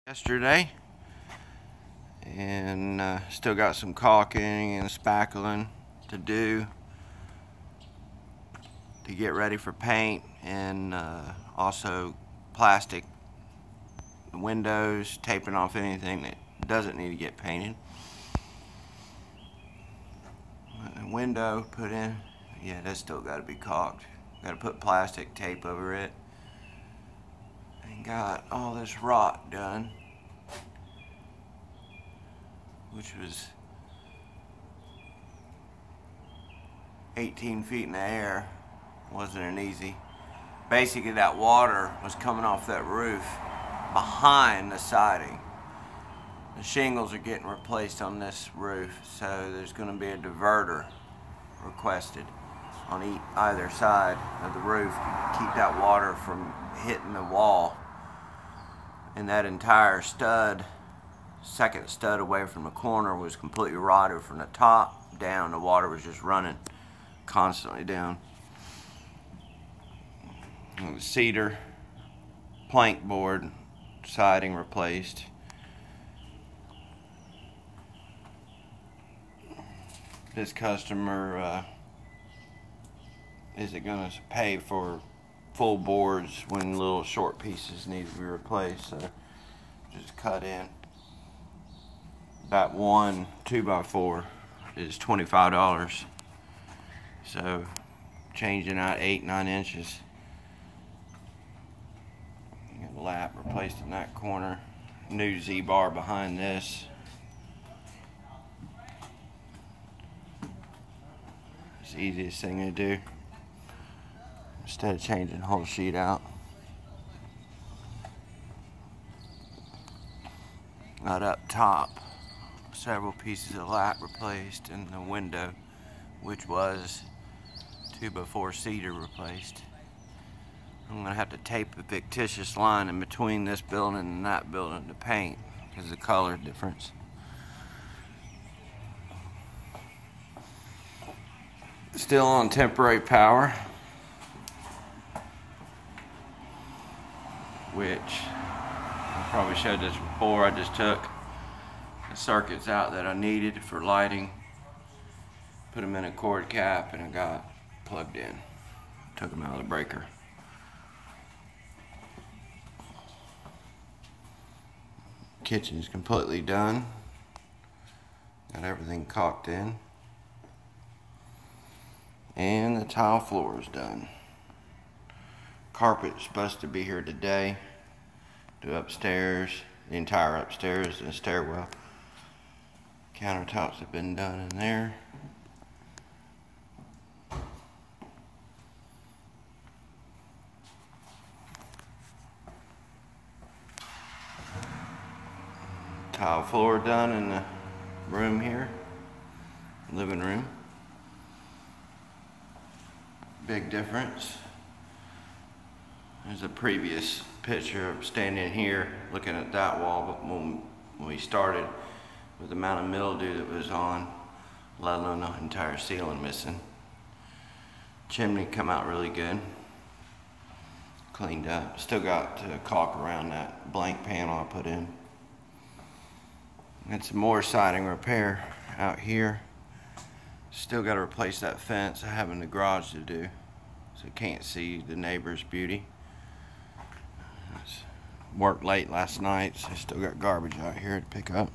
Yesterday, and still got some caulking and spackling to do to get ready for paint, and also plastic windows, taping off anything that doesn't need to get painted. The window put in, yeah, that's still got to be caulked. Got to put plastic tape over it. And got all this rot done, which was 18 feet in the air. Wasn't an easy. Basically, that water was coming off that roof behind the siding. The shingles are getting replaced on this roof, so there's going to be a diverter requested on either side of the roof to keep that water from hitting the wall. And that entire stud, second stud away from the corner, was completely rotted from the top down. The water was just running constantly down. And the cedar plank board siding replaced. This customer isn't going to pay for full boards when little short pieces need to be replaced, so just cut in. That one 2x4 is $25, so changing out 8-9 inches. Get the lap replaced in that corner. New Z-bar behind this. It's the easiest thing to do instead of changing the whole sheet out. Got up top several pieces of lap replaced, in the window, which was 2x4 cedar, replaced. I'm gonna have to tape a fictitious line in between this building and that building to paint because of the color difference. Still on temporary power, which I probably showed this before. I just took the circuits out that I needed for lighting, put them in a cord cap, and I got plugged in. Took them out of the breaker. Kitchen's completely done. Got everything caulked in. And the tile floor is done. Carpet's supposed to be here today. Do upstairs, the entire upstairs and stairwell. Countertops have been done in there. Tile floor done in the room here, living room. Big difference. There's a previous picture of standing here looking at that wall, but when we started, with the amount of mildew that was on, let alone the entire ceiling missing. Chimney come out really good. Cleaned up. Still got to caulk around that blank panel I put in. And some more siding repair out here. Still got to replace that fence I have in the garage to do, so you can't see the neighbor's beauty. Worked late last night, so I still got garbage out here to pick up.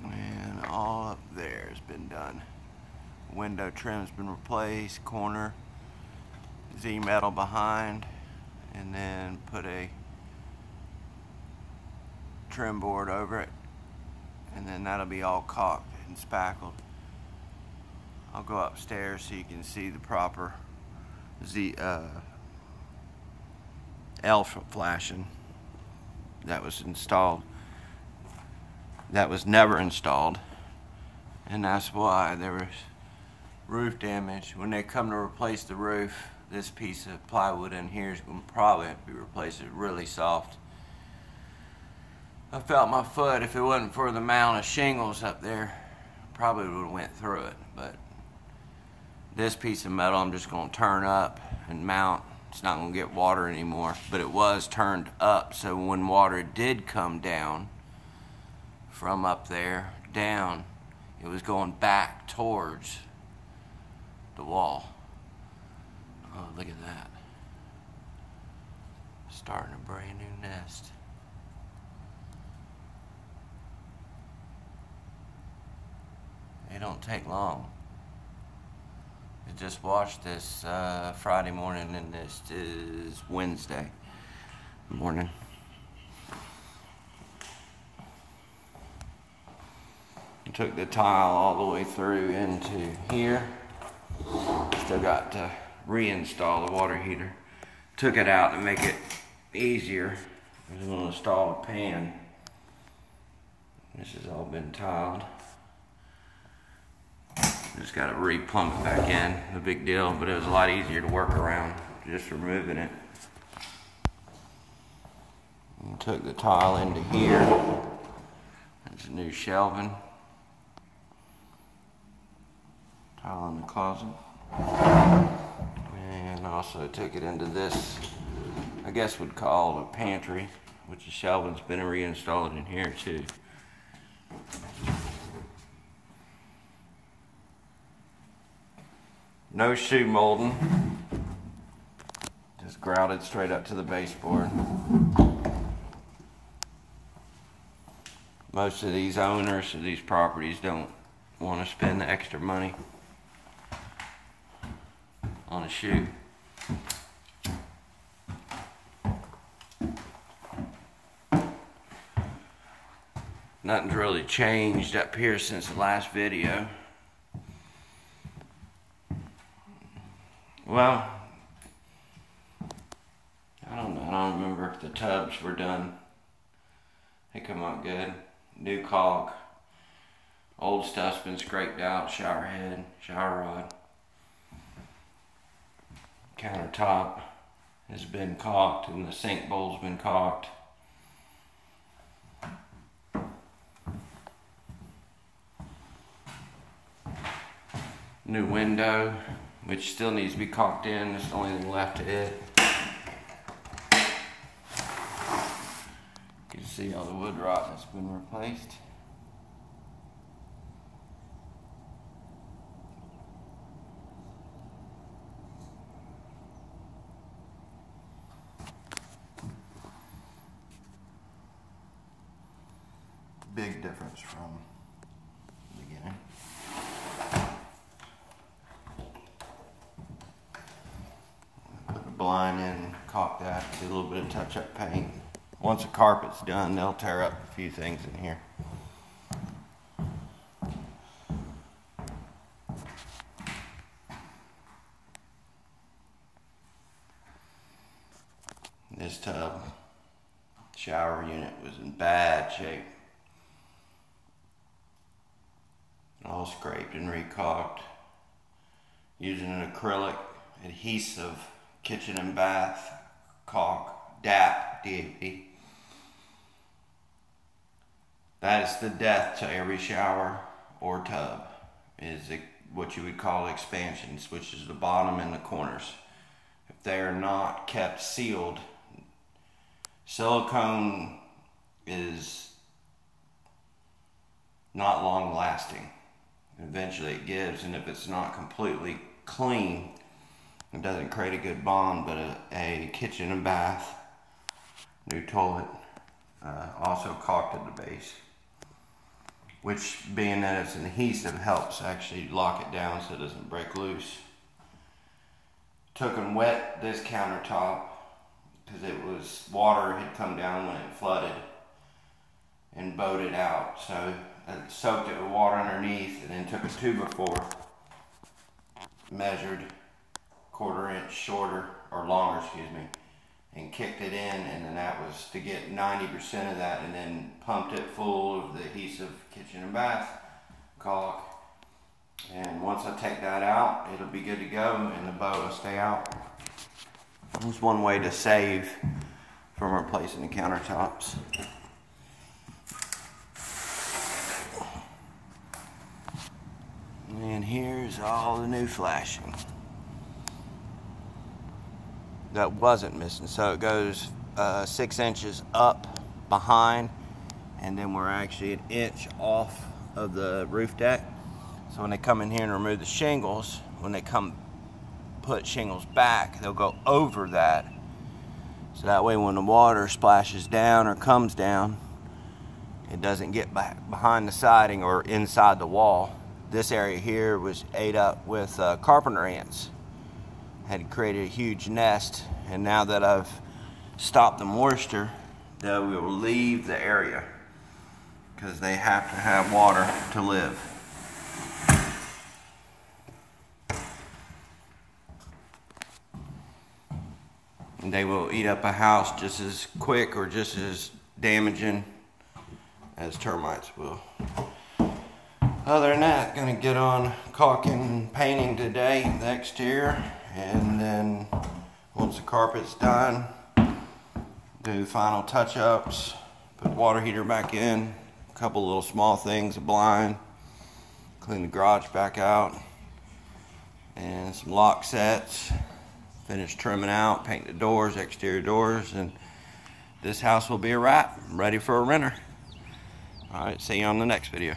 And all up there has been done. Window trim's been replaced, corner, Z metal behind, and then put a trim board over it, and then that'll be all caulked and spackled. I'll go upstairs so you can see the proper L flashing that was installed. That was never installed, and that's why there was roof damage. When they come to replace the roof, this piece of plywood in here is going to probably have to be replaced. It's really soft. I felt my foot, if it wasn't for the amount of shingles up there, probably would have went through it. But this piece of metal I'm just going to turn up and mount it's not going to get water anymore. But it was turned up, so when water did come down from up there down, it was going back towards the wall. Oh, look at that. Starting a brand new nest. It don't take long. I just washed this Friday morning, and this is Wednesday morning. I took the tile all the way through into here. Still got to reinstall the water heater. Took it out to make it easier. I'm just going to install a pan. This has all been tiled. Just got to re-plumb it back in. No big deal, but it was a lot easier to work around just removing it. And took the tile into here. There's a new shelving. Tile in the closet. And also took it into this, I guess we'd call it a pantry, which the shelving's been reinstalled in here too. No shoe molding, just grouted straight up to the baseboard. Most of these owners of these properties don't want to spend the extra money on a shoe. Nothing's really changed up here since the last video. Well, I don't know. I don't remember if the tubs were done. They come out good. New caulk. Old stuff's been scraped out. Shower head, shower rod. Countertop has been caulked, and the sink bowl's been caulked. New window, which still needs to be caulked in. That's the only thing left to it. You can see all the wood rot that's been replaced. Big difference from the beginning. Put the blind in, caulk that, do a little bit of touch-up paint. Once the carpet's done, they'll tear up a few things in here. This tub shower unit was in bad shape. All scraped and recaulked. Using an acrylic adhesive kitchen and bath caulk, DAP, D-A-P. That is the death to every shower or tub, is what you would call expansions, which is the bottom and the corners. If they are not kept sealed, silicone is not long lasting. Eventually it gives, and if it's not completely clean, it doesn't create a good bond. But a kitchen and bath, new toilet, also caulked at the base, which, being that it's an adhesive, helps actually lock it down so it doesn't break loose. Took and wet this countertop because it was, water had come down when it flooded and bowed it out. So I soaked it with water underneath, and then took a 2x4, measured 1/4 inch shorter, or longer, excuse me, and kicked it in, and then that was to get 90% of that, and then pumped it full of the adhesive kitchen and bath caulk. And once I take that out, it'll be good to go, and the bow will stay out. That's one way to save from replacing the countertops. And here's all the new flashing. that wasn't missing. So it goes 6 inches up behind, and then we're actually an inch off of the roof deck. So when they come in here and remove the shingles, when they come put shingles back, they'll go over that. So that way when the water splashes down or comes down, it doesn't get back behind the siding or inside the wall. This area here was ate up with carpenter ants. Had created a huge nest, and now that I've stopped the moisture, they will leave the area because they have to have water to live. And they will eat up a house just as quick or just as damaging as termites will. Other than that, gonna get on caulking and painting today, the exterior, and then once the carpet's done, do final touch-ups, put the water heater back in, a couple little small things, a blind, clean the garage back out, and some lock sets. Finish trimming out, paint the doors, exterior doors, and this house will be a wrap, ready for a renter. All right, see you on the next video.